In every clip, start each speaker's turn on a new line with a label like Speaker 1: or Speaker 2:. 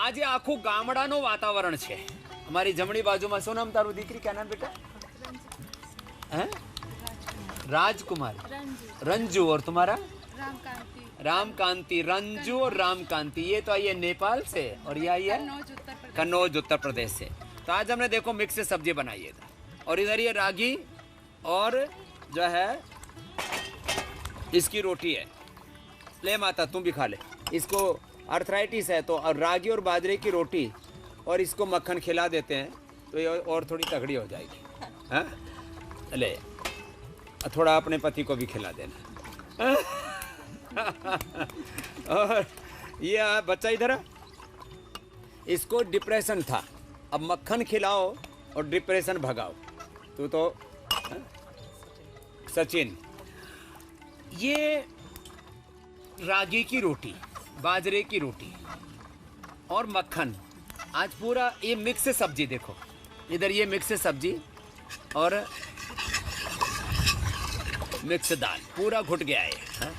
Speaker 1: આજે આખું ગામડાનું વાતાવરણ છે. અમારી જમણી બાજુમાં શું નામ તારું દીકરી? ક્યાં નામ બેટા? हैं? राजकुमारी, रंजू. और तुम्हारा? रामकांति. रंजू और रामकांति, ये तो आई है नेपाल से और ये आई है कन्नौज उत्तर प्रदेश से. तो आज हमने देखो मिक्स से सब्जी बनाई है. और इधर ये रागी और जो है इसकी रोटी है. ले माता तुम भी खा ले. इसको आर्थराइटिस है तो रागी और बाजरे की रोटी और इसको मक्खन खिला देते हैं तो ये और थोड़ी तगड़ी हो जाएगी. हाँ ले, थोड़ा अपने पति को भी खिला देना. और ये बच्चा इधर, इसको डिप्रेशन था, अब मक्खन खिलाओ और डिप्रेशन भगाओ. तू तो सचिन. ये रागी की रोटी, बाजरे की रोटी और मक्खन, आज पूरा ये मिक्स सब्जी. देखो इधर ये मिक्स सब्जी और मिक्स दाल पूरा घुट गया है. हाँ?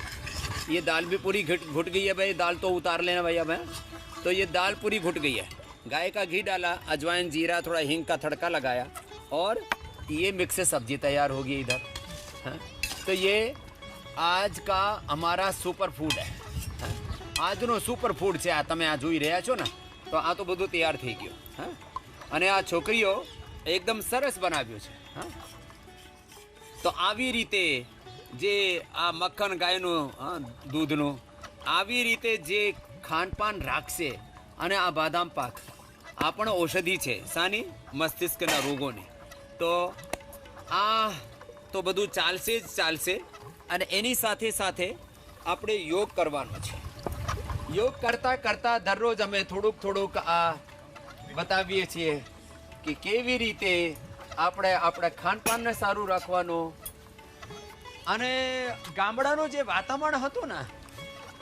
Speaker 1: ये दाल भी पूरी घुट गई है भाई. दाल तो उतार लेना भाई अब है. तो ये दाल पूरी घुट गई है. गाय का घी डाला, अजवाइन, जीरा, थोड़ा हींग का तड़का लगाया और ये मिक्स सब्जी तैयार होगी इधर. हाँ? तो ये आज का हमारा सुपर फूड है. हाँ? આજનો સુપર ફૂડ છે. આ તમે આ જોઈ રહ્યા છો ને, તો આ તો બધું તૈયાર થઈ ગયું. હા, અને આ છોકરીઓ એકદમ સરસ બનાવ્યું છે. હા, તો આવી રીતે જે આ મક્ખન ગાયનું, દૂધનું, આવી રીતે જે ખાનપાન રાખશે અને આ બાદામ પાક આ પણ ઔષધિ છે. શાની? મસ્તિષ્કના રોગોની. તો આ તો બધું ચાલશે જ ચાલશે. અને એની સાથે સાથે આપણે યોગ કરવાનો છે. યોગ કરતાં કરતાં દરરોજ અમે થોડુંક થોડુંક આ બતાવીએ છીએ કે કેવી રીતે આપણે આપણા ખાનપાનને સારું રાખવાનું. અને ગામડાનું જે વાતાવરણ હતું ને,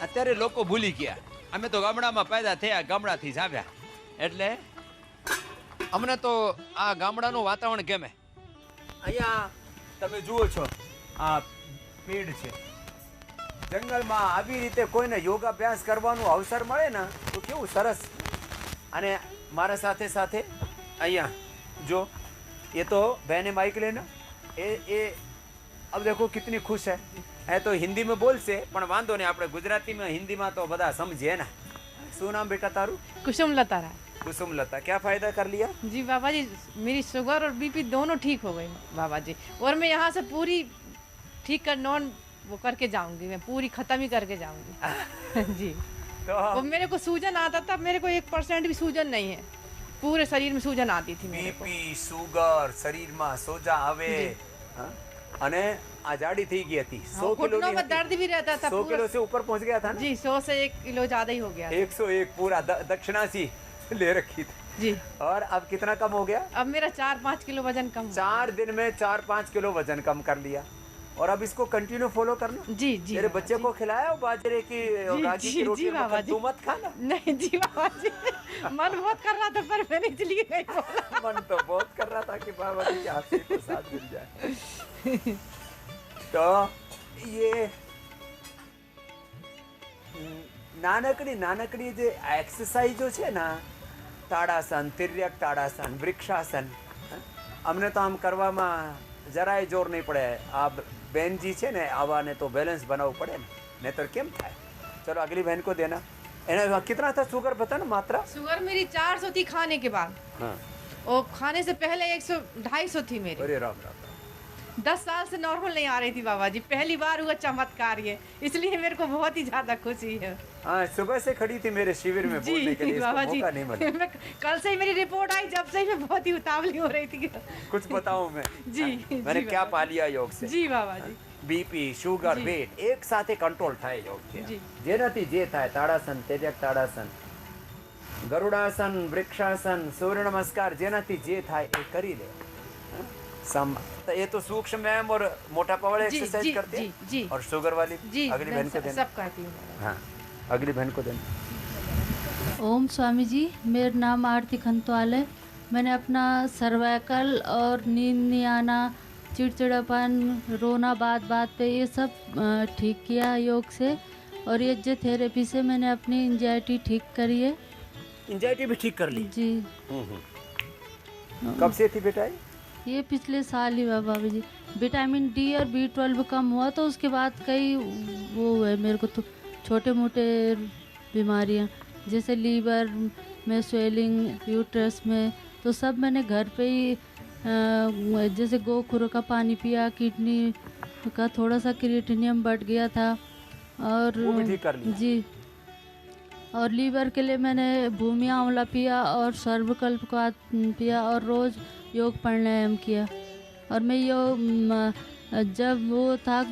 Speaker 1: અત્યારે લોકો ભૂલી ગયા. અમે તો ગામડામાં પેદા થયા, ગામડાથી જ આવ્યા, એટલે અમને તો આ ગામડાનું વાતાવરણ ગમે. અહીંયા તમે જુઓ છો આ પેડ છે. જંગલમાં આવી રીતે કોઈને યોગાભ્યાસ કરવાનો અવસર મળે ને તો કેવું સરસ. અને મારા સાથે સાથે અહીંયા જો ये तो बहने माइक लेना. ये अब देखो कितनी खुश है तो हिंदी में बोल से पण वांधो ने આપણે ગુજરાતીમાં હિન્દીમાં તો બધા સમજે ને. શું નામ બેટા તારું?
Speaker 2: कुसुमलता.
Speaker 1: कुसुमलता. क्या फायदा कर लिया?
Speaker 2: जी बाबा जी, मेरी शुगर और बीपी दोनों ठीक हो गई बाबा जी. और मैं यहाँ से पूरी ठीक कर नॉन वो करके जाऊंगी. मैं पूरी खत्म ही करके जाऊंगी. जी.
Speaker 1: तो
Speaker 2: वो मेरे को सूजन आता था, मेरे को 1% भी सूजन नहीं है. पूरे शरीर में सूजन आती थी मेरे को.
Speaker 1: बीपी, शुगर, शरीરમાં સોજા આવે. અને આ જાડી થઈ ગઈ હતી. 100 કિલો
Speaker 2: घुटनों में दर्द भी रहता था.
Speaker 1: 100 किलो से ऊपर पहुंच गया था ना?
Speaker 2: जी 100 से 1 किलो ज्यादा ही हो गया.
Speaker 1: 101 पूरा दक्षिणासी ले रखी थी.
Speaker 2: जी.
Speaker 1: और अब कितना कम हो गया?
Speaker 2: अब मेरा 4-5 किलो वजन कम.
Speaker 1: 4 दिन में 4-5 किलो वजन कम कर लिया. और अब इसको कंटिन्यू फॉलो करना.
Speaker 2: जी जी.
Speaker 1: तेरे बच्चे को खिलाया बाजरे की रागी की रोटी? तू मत खाना.
Speaker 2: नहीं जी बाबा जी, मन बहुत कर रहा था पर मैंने इसलिए नहीं बोला.
Speaker 1: मन तो बहुत कर रहा था कि बाबा जी के हाथ से प्रसाद मिल जाए. तो ये નાનકડી જે એક્સરસાઇઝો છે ને, તાડાસન, તિર્યક તાડાસન, વૃક્ષાસન, અમને તો આમ કરવામાં જરાય જોર નહીં પડે. આ બેનજી છે ને, આવાને તો બેલેન્સ બનાવવું પડે ને, નહીતર કેમ થાય. चलो अगली बहन को देना. कितना था शुगर बता ना मात्रा?
Speaker 2: शुगर मेरी 400 थी खाने के बाद.
Speaker 1: हाँ.
Speaker 2: और खाने से पहले 100-250 थी मेरी.
Speaker 1: अरे राम राम.
Speaker 2: 10 साल से नॉर्मल नहीं आ रही थी बाबा जी. पहली बार हुआ चमत्कार ये, इसलिए मेरे को बहुत ही ज्यादा खुशी है.
Speaker 1: हाँ, सुबह से खड़ी थी मेरे शिविर में बोलने के लिए.
Speaker 2: बाबा जी,
Speaker 1: नहीं मिला.
Speaker 2: कल से ही मेरी रिपोर्ट आई, जब से ही मैं बहुत ही उतावली हो रही थी.
Speaker 1: कुछ बताऊं मैं?
Speaker 2: जी.
Speaker 1: मैंने क्या पा लिया योग से?
Speaker 2: जी बाबा जी.
Speaker 1: बीपी, शुगर, वेट एक साथ कंट्रोल थाय योग થી. જેનાથી જે થાય, તાડાસન, તેજક તાડાસન, ગરુડાસન, વૃક્ષાસન, સૂર્ય નમસ્કાર, જેનાથી જે થાય એ કરી લે. तो ये तो सूक्ष्म व्यायाम और मोटापा वाले एक्सरसाइज करते हैं.
Speaker 2: जी.
Speaker 1: और शुगर वाली
Speaker 2: जी,
Speaker 1: अगली बहन को देना.
Speaker 2: सब करती हूँ.
Speaker 1: हाँ, अगली बहन को देना.
Speaker 3: ओम स्वामी जी, मेरा नाम आरती खंतवाल है. मैंने अपना सर्वाइकल और नींद नहीं आना, चिड़चिड़ापन, रोना बात बात पे, ये सब ठीक किया योग से। और ये जो थेरेपी से मैंने अपनी एंजाइटी ठीक करी है।
Speaker 1: एंजाइटी भी ठीक कर ली?
Speaker 3: जी।
Speaker 1: कब से थी बेटा
Speaker 3: ये पिछले साल ही हुआ बाबा जी। विटामिन डी और B12 कम हुआ तो उसके बाद कई वो हुए मेरे को, तो छोटे मोटे बीमारियां जैसे लीवर में स्वेलिंग, यूट्रस में, तो सब मैंने घर पे ही जैसे गोखुर का पानी पिया, किडनी का थोड़ा सा क्रिएटिनियम बढ़ गया था, और
Speaker 1: वो भी ठीक कर लिया?
Speaker 3: जी। और लीवर के लिए मैंने भूमि आंवला पिया और सर्वकल्प का पिया और रोज़ योग प्राणायाम किया। और मैं जब वो था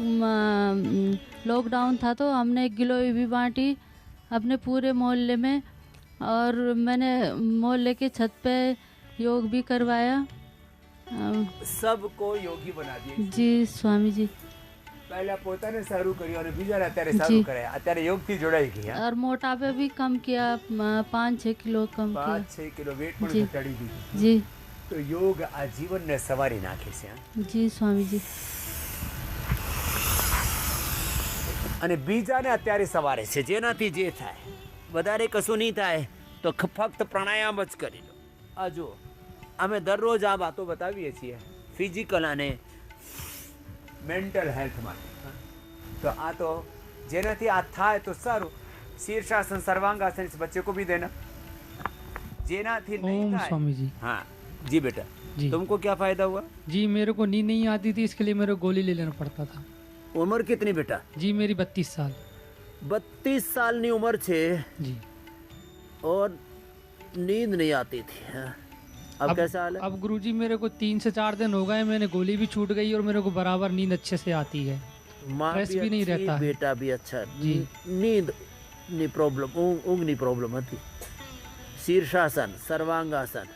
Speaker 3: लॉकडाउन था तो हमने 1 गिलोय भी बांटी अपने पूरे मोहल्ले में, और मैंने मोहल्ले के छत पे योग भी करवाया।
Speaker 1: सबको योगी बना दिए?
Speaker 3: जी स्वामी जी।
Speaker 1: પહેલા પોતાને સારું કર્યું અને બીજાને અત્યારે સારું કરે, અત્યારે યોગથી જોડાઈ ગયા।
Speaker 3: और मोटापा भी कम किया, 5-6 किलो कम किया।
Speaker 1: 5-6 किलो वेट પણ
Speaker 3: जी।
Speaker 1: ઘટાડી દીધું।
Speaker 3: जी
Speaker 1: તો યોગ આ જીવનને સવારી નાખે છે હા?
Speaker 3: जी स्वामी जी।
Speaker 1: અને બીજાને અત્યારે સવારે છે, જેનાથી જે થાય વધારે કશું નહીં થાય તો ફક્ત પ્રાણાયામ જ કરી લો। આ જુઓ, અમે દરરોજ આ વાતો બતાવીએ છીએ ફિઝિકલ અને મેન્ટલ હેલ્થ માટે હા? તો આ તો જેનાથી આ થાય તો સારું। शीर्षासन, सर्वांगासन इस बच्चे को भी देना, जेनाथी नहीं
Speaker 4: ओम
Speaker 1: થાય।
Speaker 4: स्वामी जी।
Speaker 1: हाँ जी बेटा
Speaker 4: जी।
Speaker 1: तुमको क्या फायदा हुआ?
Speaker 4: जी मेरे को नींद नहीं आती थी, इसके लिए मेरे को गोली ले लेना पड़ता था।
Speaker 1: उम्र कितनी बेटा?
Speaker 4: जी मेरी 32 साल।
Speaker 1: 32 सालની ઉંમર છે
Speaker 4: जी।
Speaker 1: और नींद नहीं आती थी हाँ? अब कैसा हाल है?
Speaker 4: अब गुरुजी मेरे को 3 से 4 दिन हो गए, मैंने गोली भी छूट गई और मेरे को बराबर नींद अच्छे से आती है।
Speaker 1: माँ
Speaker 4: स्ट्रेस भी नहीं
Speaker 1: अच्छी,
Speaker 4: रहता है।
Speaker 1: बेटा भी अच्छा
Speaker 4: जी।
Speaker 1: नींद ની પ્રોબ્લેમ, ઊંઘની પ્રોબ્લેમ હતી। શીર્ષાસન, સર્વાંગાસન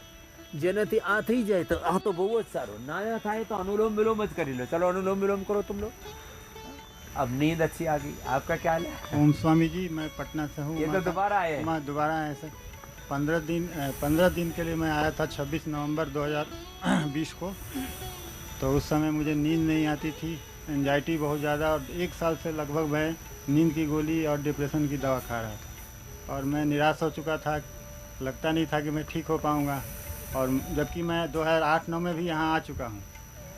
Speaker 1: જેનાથી આ થઈ જાય તો આ તો બહુ જ સારું। ના થાય તો અનુલોમ વિલોમ જ કરી લો। ચલો अनुलोम विलोम करो तुम लोग। अब नींद अच्छी आ गई। आपका क्या हाल है?
Speaker 5: ओम स्वामी जी, मैं पटना से हूँ।
Speaker 1: ये तो दोबारा आए हैं।
Speaker 5: मैं दोबारा आया सर। 15 दिन के लिए मैं आया था 26 नवंबर 2020 को। तो उस समय मुझे नींद नहीं आती थी, एंजाइटी बहुत ज़्यादा, और 1 साल से लगभग मैं नींद की गोली और डिप्रेशन की दवा खा रहा था। और मैं निराश हो चुका था, लगता नहीं था कि मैं ठीक हो पाऊँगा। और जबकि मैं 2008-9 में भी यहाँ आ चुका हूँ,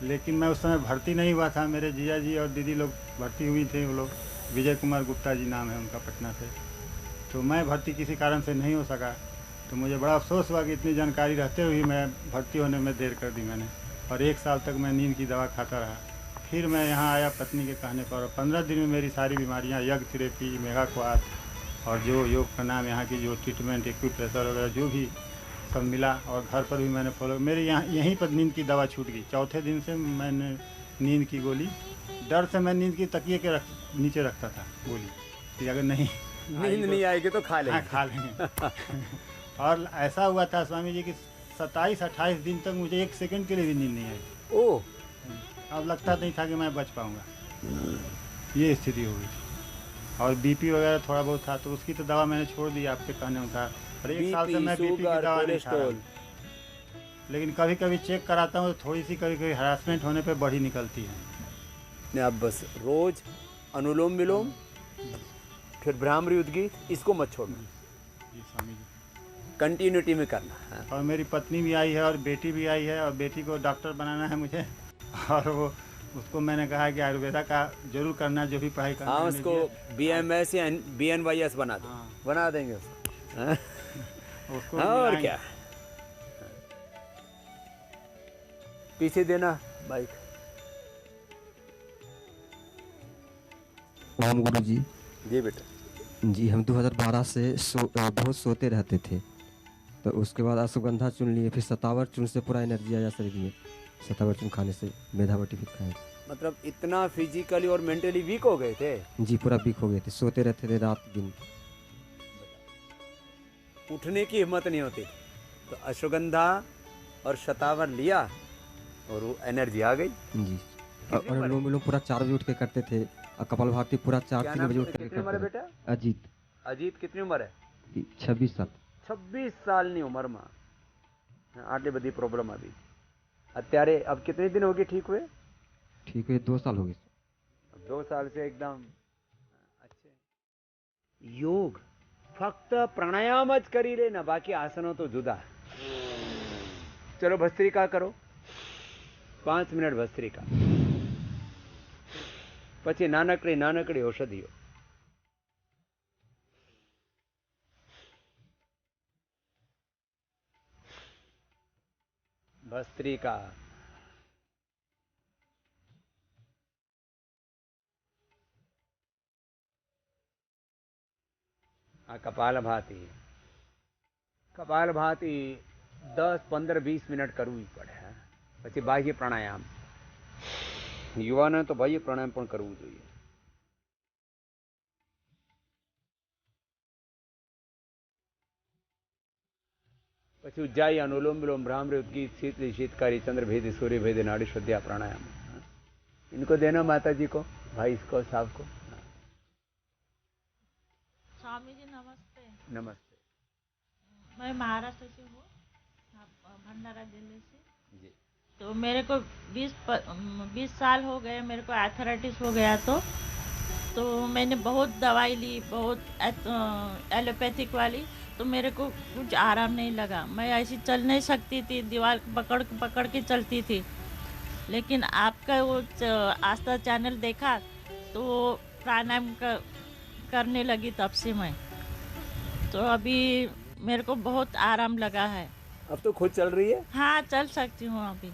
Speaker 5: लेकिन मैं उस समय भर्ती नहीं हुआ था। मेरे जीजा जी और दीदी लोग भर्ती हुई थे, वो लोग विजय कुमार गुप्ता जी नाम है उनका, पटना से। तो मैं भर्ती किसी कारण से नहीं हो सका। तो मुझे बड़ा अफसोस हुआ कि इतनी जानकारी रहते हुए मैं भर्ती होने में देर कर दी मैंने। और 1 साल तक मैं नींद की दवा खाता रहा। फिर मैं यहाँ आया पत्नी के कहने पर, और 15 दिन में मेरी सारी बीमारियाँ, यज्ञ थेरेपी, मेगाक्वाथ और जो योग प्राणायाम, यहाँ की जो ट्रीटमेंट, एक्यूप्रेशर वगैरह जो भी सब मिला, और घर पर भी मैंने फॉलो। मेरे यहाँ यहीं पर नींद की दवा छूट गई। चौथे दिन से मैंने नींद की गोली, डर से मैं नींद की तकिए के नीचे रखता था गोली, कि अगर नहीं
Speaker 1: नींद नहीं आएगी तो खा लेंगे।
Speaker 5: हाँ, खा लेंगे। और ऐसा हुआ था स्वामी जी कि 27-28 दिन तक मुझे 1 सेकंड के लिए भी नींद नहीं आई।
Speaker 1: ओह,
Speaker 5: अब लगता नहीं था कि मैं बच पाऊंगा, ये स्थिति हो गई थी। और बीपी वगैरह थोड़ा बहुत था, तो उसकी तो दवा मैंने छोड़ दी आपके कहने अनुसार। और 1 साल से मैं बीपी की दवा नहीं खा रहा हूं। लेकिन कभी कभी चेक कराता हूँ तो थोड़ी सी कभी कभी हरासमेंट होने पे बढ़ी निकलती है।
Speaker 1: अब बस रोज अनुलोम विलोम, फिर भ्रामरी उद्गीत, इसको मत छोड़ना,
Speaker 5: जी स्वामी जी।
Speaker 1: कंटिन्यूटी में करना। हाँ।
Speaker 5: और मेरी पत्नी भी आई है और बेटी भी आई है, और बेटी को डॉक्टर बनाना है मुझे। और वो उसको मैंने कहा कि आयुर्वेदा का जरूर करना, जो भी पढ़ाई करना
Speaker 1: हाँ,
Speaker 5: है।
Speaker 1: उसको BMS या BNYS बना दो।
Speaker 5: हाँ।
Speaker 1: बना देंगे उसको। हाँ?
Speaker 5: उसको
Speaker 1: हाँ, और
Speaker 5: मिलाएंगे।
Speaker 1: क्या। पीछे देना बाइक।
Speaker 6: ओम गुरु जी।
Speaker 1: जी बेटा।
Speaker 6: जी हम 2012 से बहुत सोते रहते थे, तो उसके बाद अश्वगंधा चुन लिए, फिर सतावर चूर्ण से पूरा एनर्जी आया शरीर में। सतावर चूर्ण खाने से मेधावटी भी खाए।
Speaker 1: मतलब इतना फिजिकली और मेंटली वीक हो गए थे?
Speaker 6: जी पूरा वीक हो गए थे, सोते रहते थे रात दिन।
Speaker 1: उठने की हिम्मत नहीं होती, तो अश्वगंधा और शतावर लिया और वो एनर्जी आ गई।
Speaker 6: जी। और अनुलोम विलोम पूरा 4 बजे उठ के करते थे, और कपाल भारती पूरा 4-3 बजे उठ के
Speaker 1: कितनी उम्र है
Speaker 6: करते थे।
Speaker 1: बेटा?
Speaker 6: अजीत।
Speaker 1: अजीत कितनी उम्र है?
Speaker 6: 26 साल।
Speaker 1: 26 सालની ઉંમરમાં આટલી બધી પ્રોબ્લેમ આવી। અત્યારે अब कितने दिन हो गए ठीक हुए?
Speaker 6: ठीक है 2 साल हो गए।
Speaker 1: 2 साल से एकदम अच्छे। योग फक्त प्राणायाम ज करी ले ना, बाकी आसनों तो जुदा। चलो भस्त्रिका करो, 5 मिनट भस्त्रिका, પછી નાનકડી ઔષધિઓ। ભસ્ત્રિકા, આ કપાલભાતિ 10, 15, 20 મિનિટ કરવું પડે। પછી બાહ્ય પ્રાણાયામ, યુવાનોએ તો બાહ્ય પ્રાણાયામ પણ કરવું જોઈએ। પછી ઉज्जाई, अनुलोम विलोम, भ्रामरी, उद्गीत, शीतली, शीतकारी, चंद्रभेदी, सूर्यभेदी, नाड़ी शुद्धिया प्राणायाम। इनको देना माता जी को, भाई इसको, साहब को।
Speaker 7: स्वामी जी नमस्ते।
Speaker 1: नमस्ते
Speaker 7: मैं महाराष्ट्र से हूँ, भंडारा जिले से।
Speaker 1: जी।
Speaker 7: तो मेरे को 20 साल हो गए, मेरे को आर्थराइटिस हो गया। तो मैंने बहुत दवाई ली, बहुत एलोपैथिक वाली, तो मेरे को कुछ आराम नहीं लगा। मैं ऐसी चल नहीं सकती थी, दीवार पकड़ के चलती थी। लेकिन आपका वो आस्था चैनल देखा तो प्राणायाम करने लगी, तब से मैं तो अभी मेरे को बहुत आराम लगा है।
Speaker 1: अब तो खुद चल रही है?
Speaker 7: हाँ, चल सकती हूँ अभी।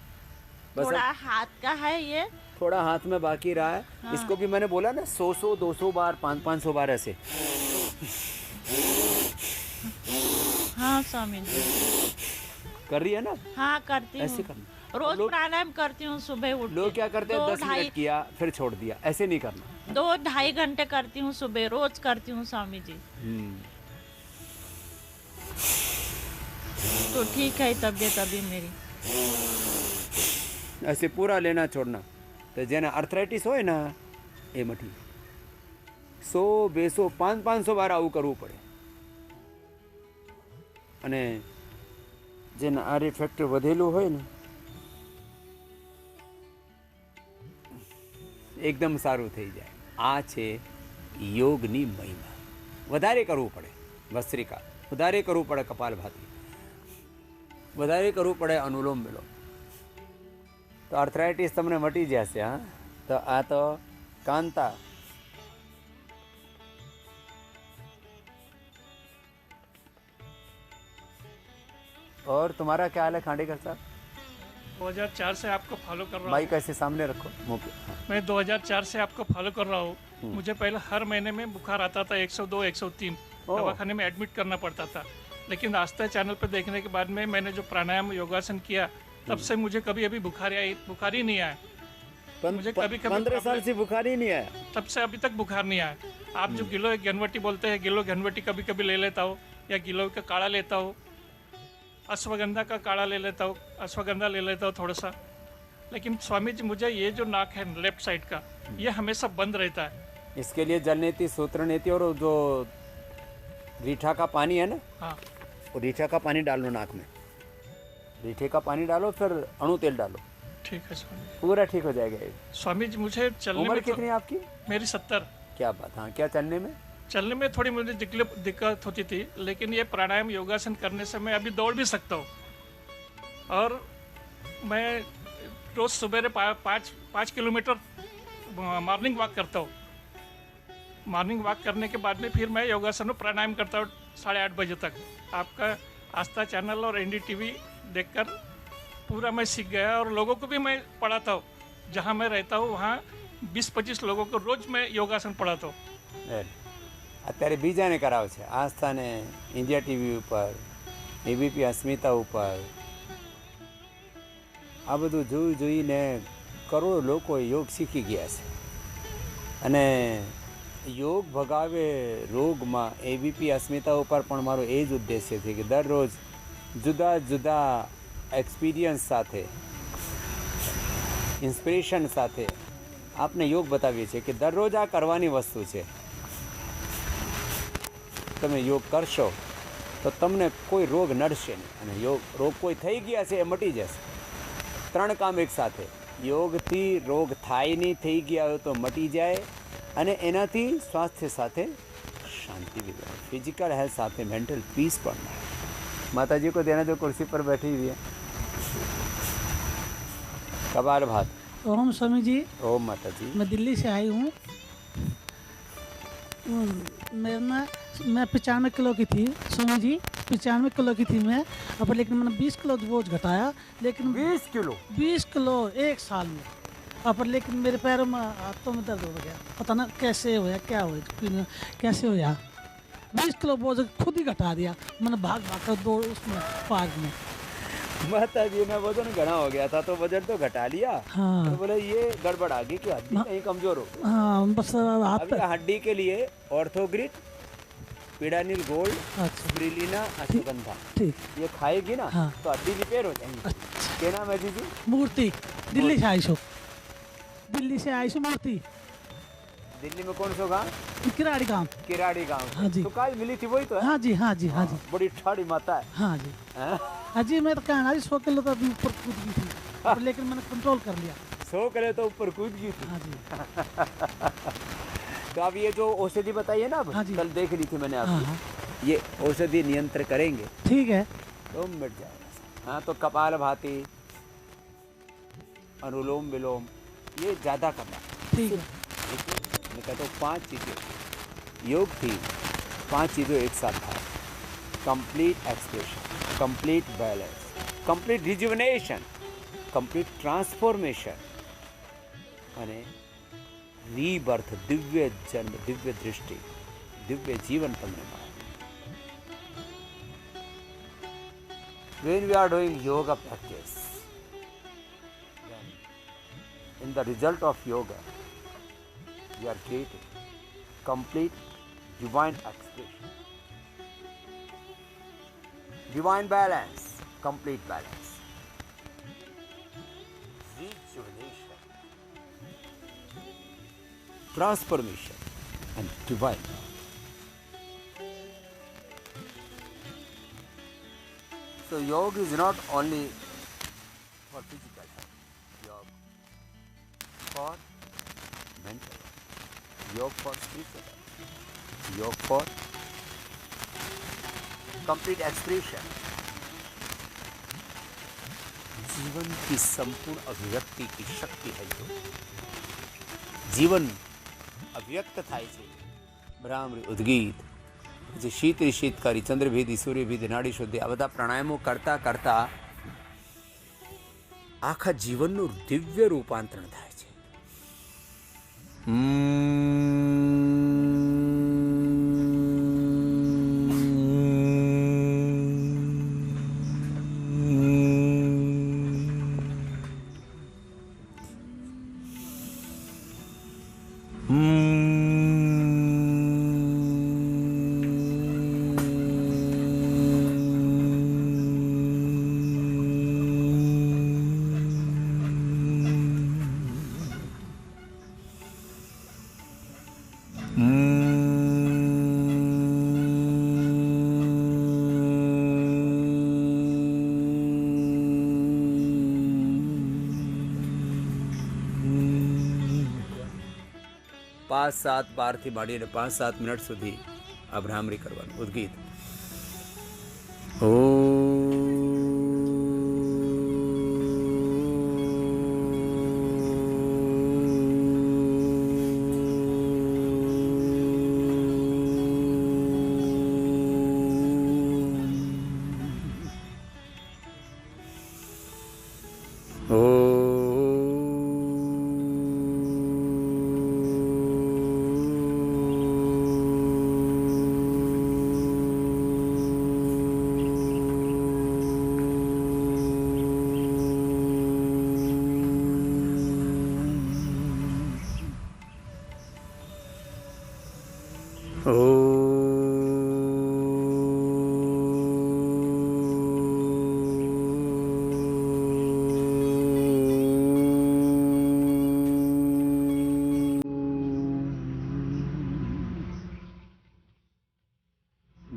Speaker 1: बस
Speaker 7: थोड़ा हाथ का है, ये
Speaker 1: थोड़ा हाथ में बाकी रहा है।
Speaker 7: हाँ।
Speaker 1: इसको भी मैंने बोला ना 100, 200 बार, 500 बार ऐसे।
Speaker 7: हाँ स्वामी जी,
Speaker 1: कर रही है ना?
Speaker 7: हाँ करती
Speaker 1: ऐसे
Speaker 7: हूँ,
Speaker 1: करना।
Speaker 7: रोज
Speaker 1: लोग-
Speaker 7: प्राणायाम करती हूँ सुबह उठ
Speaker 1: लोग
Speaker 7: के।
Speaker 1: क्या करते हैं, 10
Speaker 7: 2-2.5
Speaker 1: मिनट किया फिर छोड़ दिया, ऐसे नहीं करना।
Speaker 7: 2-2.5 घंटे करती हूँ सुबह, रोज करती हूँ स्वामी जी। तो ठीक है तबीयत अभी मेरी।
Speaker 1: ऐसे पूरा लेना छोड़ना। तो जेने आर्थराइटिस होय ना ए मटी 100, 200, 500 बार આવું કરવું પડે। અને જેને આ ફેક્ટર વધેલું હોય ને એકદમ સારું થઈ જાય। આ છે યોગની મહિમા। વધારે કરવું પડે ભસ્ત્રિકા, વધારે કરવું પડે કપાલભાતિ, વધારે કરવું પડે અનુલોમ વિલોમ, તો આર્થરાઇટિસ તમને મટી જશે। હા, તો આ તો કાંતા। और तुम्हारा क्या हाल है खांडेकर साहब?
Speaker 8: 2004 से आपको फॉलो कर रहा हूँ।
Speaker 1: माइक ऐसे सामने रखो मुंह पे। हाँ।
Speaker 8: मैं 2004 से आपको फॉलो कर रहा हूँ। मुझे पहले हर महीने में बुखार आता था 102, 103, दवाखाने में एडमिट करना पड़ता था। लेकिन आस्था चैनल पर देखने के बाद में मैंने जो प्राणायाम योगासन किया, तब से मुझे कभी अभी बुखार ही नहीं आया। मुझे कभी
Speaker 1: 15 साल से बुखार ही नहीं आया?
Speaker 8: तब से अभी तक बुखार नहीं आया। आप जो गिलो घनवटी बोलते हैं, गिलो घनवटी कभी कभी ले लेता हूँ, या गिलो का काढ़ा लेता हूँ, अश्वगंधा का काढ़ा ले लेता हूँ, अश्वगंधा ले लेता हूँ थोड़ा सा। लेकिन स्वामी जी मुझे ये जो नाक है लेफ्ट साइड का, ये हमेशा बंद रहता है।
Speaker 1: इसके लिए जल नीति, सूत्र नीति और जो रीठा का पानी है ना,
Speaker 8: हाँ,
Speaker 1: वो रीठा का पानी डालो नाक में। रीठे का पानी डालो, फिर अणु तेल डालो,
Speaker 8: ठीक है स्वामी।
Speaker 1: पूरा ठीक हो जाएगा ये।
Speaker 8: स्वामी जी मुझे चलने
Speaker 1: उम्र
Speaker 8: में
Speaker 1: कितनी है आपकी?
Speaker 8: मेरी 70।
Speaker 1: क्या बात। हाँ, क्या चलने में
Speaker 8: थोड़ी मुझे दिक्कत होती थी, लेकिन ये प्राणायाम योगासन करने से मैं अभी दौड़ भी सकता हूँ। और मैं रोज सुबह 5 किलोमीटर मॉर्निंग वॉक करता हूँ। मॉर्निंग वॉक करने के बाद में फिर मैं योगासन और प्राणायाम करता हूँ 8:30 बजे तक। आपका आस्था चैनल और NDTV देखकर पूरा मैं सीख गया, और लोगों को भी मैं पढ़ाता हूँ। जहाँ मैं रहता हूँ वहाँ 20-25 लोगों को रोज मैं योगासन पढ़ाता हूँ।
Speaker 1: અત્યારે બીજાને કરાવે છે, આસ્થાને ઇન્ડિયા TV ઉપર, ABP અસ્મિતા ઉપર, આ બધું જોઈને કરોડો લોકો યોગ શીખી ગયા છે। અને યોગ ભગાવે રોગમાં ABP અસ્મિતા ઉપર પણ મારો એ જ ઉદ્દેશ્ય છે કે દરરોજ જુદા જુદા એક્સપિરિયન્સ સાથે, ઇન્સ્પિરેશન સાથે આપને યોગ બતાવીએ છીએ કે દરરોજ આ કરવાની વસ્તુ છે। તમે યોગ કરશો તો તમને કોઈ રોગ નડશે નહીં, અને રોગ કોઈ થઈ ગયા છે એ મટી જશે। 3 કામ એક સાથે, યોગથી રોગ થાય નહીં, થઈ ગયા હોય તો મટી જાય અને એનાથી સ્વાસ્થ્ય સાથે શાંતિ भी रहे, फिजिकल हेल्थ साथ में मेंटल पीस पड़ना है। माता जी को देना जो कुर्सी पर बैठी हुई है। कपाल भात।
Speaker 9: ओम स्वामी जी,
Speaker 1: ओम माता जी।
Speaker 9: मैं दिल्ली से आई हूँ। मैं 95 किलो की थी स्वामी जी, 95 किलो की थी मैं। अब लेकिन मैंने 20 किलो बोझ घटाया, लेकिन 20 किलो एक साल में। अब लेकिन मेरे पैरों में हाथों में दर्द हो गया, पता ना कैसे होया, क्या हो कैसे होया। 20 किलो बोझ खुद ही घटा दिया मैंने, भाग भाग कर दौड़ उसमें पार्क में।
Speaker 1: माता जी ने वजन घना हो गया था तो वजन तो घटा लिया।
Speaker 9: हाँ।
Speaker 1: तो बोले ये गड़बड़ आ गई कि हड्डी कहीं कमजोर हो गई।
Speaker 9: हाँ, बस
Speaker 1: अब ये हड्डी के लिए ऑर्थोग्रिड, पीडानिल गोल्ड,
Speaker 9: अच्छा
Speaker 1: स्पिरुलिना, अश्वगंधा
Speaker 9: ठीक,
Speaker 1: ये खाएगी ना
Speaker 9: हाँ।
Speaker 1: तो हड्डी रिपेयर हो जाएंगी। क्या नाम है दीदी?
Speaker 9: मूर्ति, दिल्ली से आई सो, दिल्ली से आई सो मूर्ति।
Speaker 1: दिल्ली में कौन सा गाँव?
Speaker 9: किराड़ी गाँव।
Speaker 1: किराड़ी गाँव।
Speaker 9: हाँ जी।
Speaker 1: तो काल मिली थी वही तो है?
Speaker 9: हाँ जी, हाँ जी, हाँ जी।
Speaker 1: बड़ी ठाड़ी माता है।
Speaker 9: हाँ जी,
Speaker 1: हैं?
Speaker 9: हाँ जी। मैं तो कहना 100 किलो तो ऊपर कूद गई थी, पर लेकिन मैंने कंट्रोल कर लिया।
Speaker 1: 100 किलो तो ऊपर कूद गई थी।
Speaker 9: हाँ जी।
Speaker 1: तो अब ये जो औषधि बताइए ना, अब
Speaker 9: हाँ जी।
Speaker 1: कल देख ली थी मैंने
Speaker 9: हाँ,
Speaker 1: आपकी,
Speaker 9: हाँ।
Speaker 1: ये औषधि नियंत्रण करेंगे
Speaker 9: ठीक है।
Speaker 1: तो मिट जाएगा। हाँ, तो कपाल भाती, अनुलोम विलोम ये ज़्यादा करना।
Speaker 9: ठीक है।
Speaker 1: मैं कहता हूँ 5 चीज़ें योग थी, 5 चीज़ों एक साथ था। Complete expression, complete balance, complete rejuvenation, complete transformation અને रीबर्थ, दिव्य जन्म, दिव्य दृष्टि, दिव्य जीवन તમને મળે। When we are doing yoga practice, then in the result of yoga, we are creating complete divine expression, divine balance, complete balance, rejuvenation, transformation, and divine love. So yoga is not only for physical health, yoga for mental health, yoga for spiritual health, yoga for complete expression. जीवन की संपूर्ण अभिव्यक्ति की शक्ति है योग। जीवन अभिव्यक्त થાય છે ભ્રામરી ઉદ્ગીત, જે શીત શીતકારી, ચંદ્રભેદી, સૂર્યભેદી, નાડી શુદ્ધિ, આ બધા પ્રાણાયામો કરતા કરતા આખા જીવનનું દિવ્ય રૂપાંતરણ થાય છે। पाँच सात बार थी માંડીને 5-7 મિનિટ સુધી આ ભ્રામરી કરવાનું ઉદ્ગીત।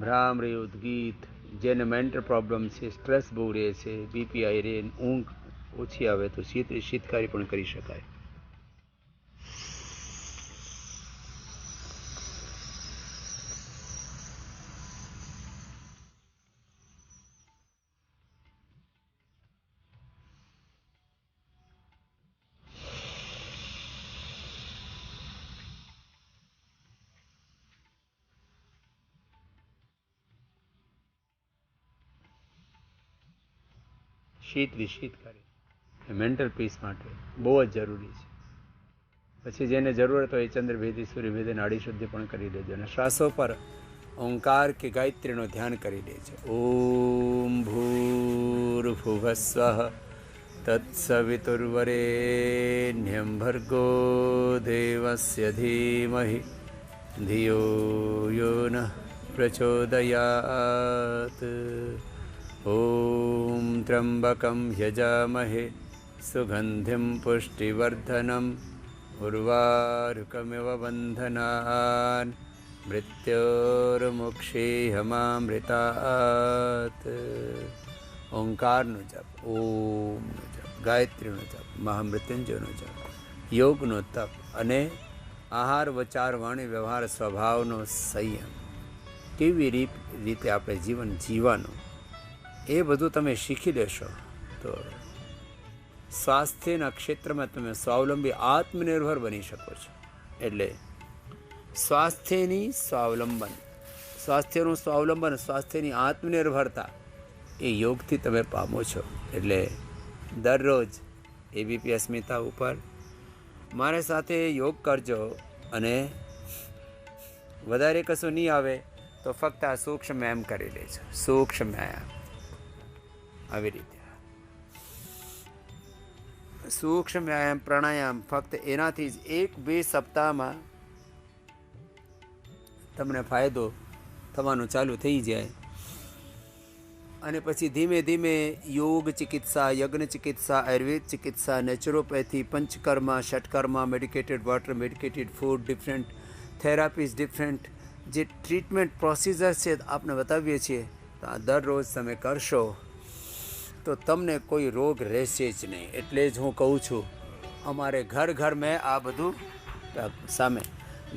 Speaker 1: ભ્રામરી ઉદ્ગીત, જેને મેન્ટલ પ્રોબ્લેમ છે, સ્ટ્રેસ બહુ રહે છે, બીપી હાઈ રહે, ઊંઘ ઓછી આવે તો શીતકારી પણ કરી શકાય. શીતકારી મેન્ટલ પીસ માટે બહુ જ જરૂરી છે. પછી જેને જરૂરત હોય એ ચંદ્રભેદી સૂર્યભેદી નાડી શુદ્ધિ પણ કરી દેજો. અને શ્વાસો પર ઓંકાર કે ગાયત્રીનું ધ્યાન કરી દેજો. ઓમ ભૂર્ભુવસ્વઃ તત્સવિતુર્વરેણ્યં ભર્ગો દેવસ્ય ધીમહિ ધિયો યો નઃ પ્રચોદયાત. ઓમ ત્ર્યંબકં યજામહે સુગંધિં પુષ્ટિવર્ધનમ ઉર્વારુકમિવ બંધનાન મૃત્યોર્મુક્ષેહમામૃતાત. ઓંકારનો જપ, ઓમનો જપ, ગાયત્રીનો જપ, મહામૃત્યુંજયનો જપ, યોગનો તપ અને આહાર વિચાર વાણી વ્યવહાર સ્વભાવનો સંયમ, કેવી રીતે આપણે જીવન જીવવાનું એ બધું તમે શીખી લેશો તો સ્વાસ્થ્યના ક્ષેત્રમાં તમે સ્વાવલંબી આત્મનિર્ભર બની શકો છો. એટલે સ્વાસ્થ્યનું સ્વાવલંબન, સ્વાસ્થ્યની આત્મનિર્ભરતા એ યોગથી તમે પામો છો. એટલે દરરોજ એબીપી અસ્મિતા ઉપર મારી સાથે યોગ કરજો. અને વધારે કશું નહીં આવે તો ફક્ત આ સૂક્ષ્મ વ્યાયામ કરી લેજો. સૂક્ષ્મ વ્યાયામ આવી રીતે સૂક્ષ્મ વ્યાયામ, પ્રાણાયામ, ફક્ત એનાથી જ 1-2 સપ્તાહમાં તમને ફાયદો થવાનો ચાલુ થઈ જાય. અને પછી ધીમે ધીમે યોગ ચિકિત્સા, યજ્ઞ ચિકિત્સા, આયુર્વેદ ચિકિત્સા, naturopathy, panchakarma, shatkarma, medicated water, medicated food, different therapies, different જે ટ્રીટમેન્ટ પ્રોસિજર છે આપને બતાવીએ છીએ. તો આ દરરોજ તમે કરશો તો તમને કોઈ રોગ રહેશે જ નહીં. એટલે જ હું કહું છું અમારે ઘર મેં આ બધું સામે,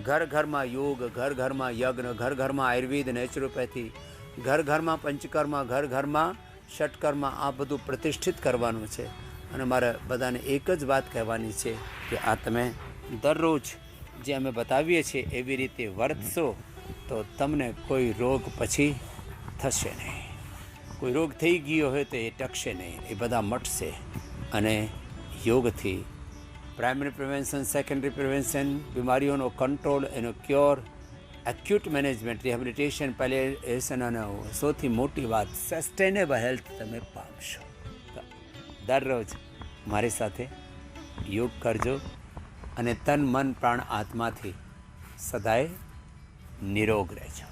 Speaker 1: ઘરમાં યોગ, ઘરમાં યજ્ઞ, ઘરમાં આયુર્વેદ, નેચરોપેથી, ઘરમાં પંચકર્મા, ઘરમાં ષટકર્મા, આ બધું પ્રતિષ્ઠિત કરવાનું છે. અને મારે બધાને એક જ વાત કહેવાની છે કે આ તમે દરરોજ જે અમે બતાવીએ છીએ એવી રીતે વર્તશો તો તમને કોઈ રોગ પછી થશે નહીં. કોઈ રોગ થઈ ગયો હોય તો એ ટકશે નહીં, એ બધા મટશે. અને યોગથી પ્રાઇમરી પ્રિવેન્શન, સેકન્ડરી પ્રિવેન્શન, બીમારીઓનો કંટ્રોલ, એનો cure, acute management, rehabilitation, palliation અને સૌથી મોટી વાત સસ્ટેનેબલ હેલ્થ તમે પામશો. દરરોજ મારી સાથે યોગ કરજો અને તન, મન, પ્રાણ, આત્માથી સદાય નિરોગ રહેજો.